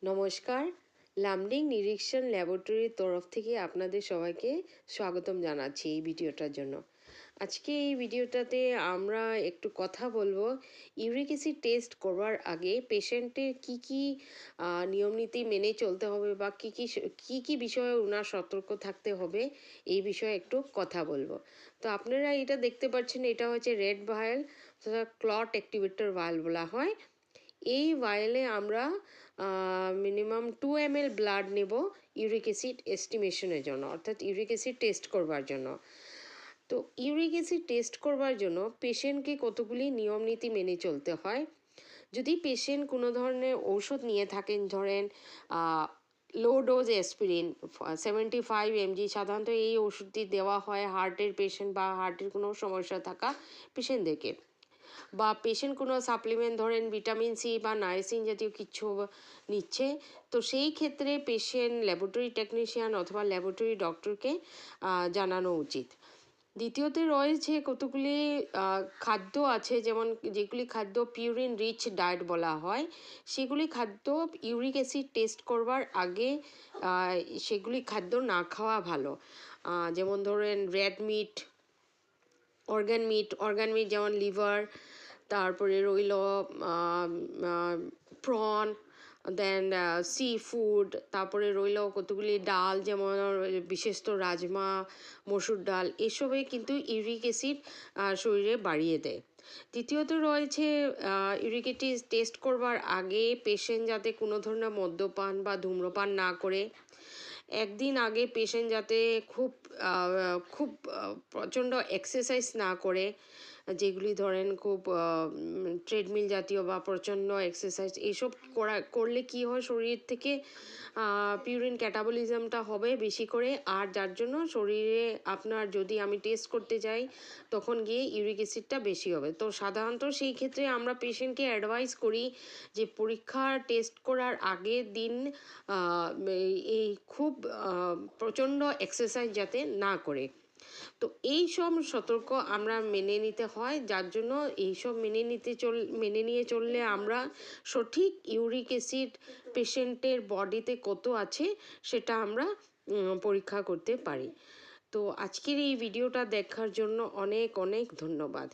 নমস্কার, লামডিং নিরীক্ষণ ল্যাবরেটরির তরফ থেকে আপনাদের সবাইকে স্বাগতম জানাচ্ছি এই ভিডিওটার জন্য। আজকে এই ভিডিওটাতে আমরা একটু কথা বলবো ইউরিক অ্যাসিড টেস্ট করবার আগে পেশেন্টের কি নিয়ম নীতি মেনে চলতে হবে বা কি বিষয়ে ওনার সতর্ক থাকতে হবে এই বিষয়ে একটু কথা বলবো। তো আপনারা এটা দেখতে পাচ্ছেন, এটা হচ্ছে red vial, clot activator vial বলা হয়। এই ভায়েলে আমরা মিনিমাম 2 ml ব্লাড নেব ইউরিক অ্যাসিড এস্টিমেশনের জন্য, অর্থাৎ ইউরিক অ্যাসিড টেস্ট করবার জন্য। তো ইউরিক অ্যাসিড টেস্ট করবার জন্য পেশেন্টকে কতগুলি নিয়ম নীতি মেনে চলতে হয়। যদি পেশেন্ট কোনো ধরনের ঔষধ নিয়ে থাকেন, ধরেন লো ডোজ অ্যাসপিরিন 75 mg, সাধারণত এই ওষুধটি দেওয়া হয় হার্টের পেশেন্ট বা হার্টের কোনো সমস্যা থাকা পেশেন্টদেরকে, বা পেশেন্ট কোনো সাপ্লিমেন্ট ধরেন ভিটামিন সি বা নাইসিন জাতীয় কিছু নিচ্ছে, তো সেই ক্ষেত্রে পেশেন্ট ল্যাবরেটরি টেকনিশিয়ান অথবা ল্যাবরেটরি ডক্টরকে জানানো উচিত। দ্বিতীয়ত রয়েছে কতগুলি খাদ্য আছে, যেমন যেগুলি খাদ্য পিউরিন রিচ ডায়েট বলা হয়, সেগুলি খাদ্য ইউরিক অ্যাসিড টেস্ট করবার আগে সেগুলি খাদ্য না খাওয়া ভালো। যেমন ধরেন রেড মিট, অর্গান মিট যেমন লিভার, তারপরে রইল প্রন, দেন সি ফুড, তারপরে রইল কতগুলি ডাল, যেমন বিশেষত রাজমা, মসুর ডাল, এসবে কিন্তু ইউরিক অ্যাসিড শরীরে বাড়িয়ে দেয়। তৃতীয়ত রয়েছে ইউরিক অ্যাসিড টেস্ট করবার আগে পেশেন্ট যাতে কোনো ধরনের মদ্যপান বা ধূম্রপান না করে। একদিন আগে পেশেন্ট যাতে খুব প্রচণ্ড এক্সারসাইজ না করে, যেগুলি ধরেন খুব ট্রেডমিল জাতীয় বা প্রচণ্ড এক্সারসাইজ, এইসব করলে কি হয়, শরীর থেকে পিউরিন ক্যাটাবলিজমটা হবে বেশি করে, আর যার জন্য শরীরে আপনার, যদি আমি টেস্ট করতে যাই তখন গিয়ে ইউরিক অ্যাসিডটা বেশি হবে। তো সাধারণত সেই ক্ষেত্রে আমরা পেশেন্টকে অ্যাডভাইস করি যে পরীক্ষার টেস্ট করার আগের দিন এই খুব প্রচণ্ড এক্সারসাইজ যাতে না করে। তো এই সব সতর্ক আমরা মেনে নিতে হয়, যার জন্য এইসব মেনে নিয়ে চললে আমরা সঠিক ইউরিক অ্যাসিড পেশেন্টের বডিতে কত আছে সেটা আমরা পরীক্ষা করতে পারি। তো আজকের এই ভিডিওটা দেখার জন্য অনেক অনেক ধন্যবাদ।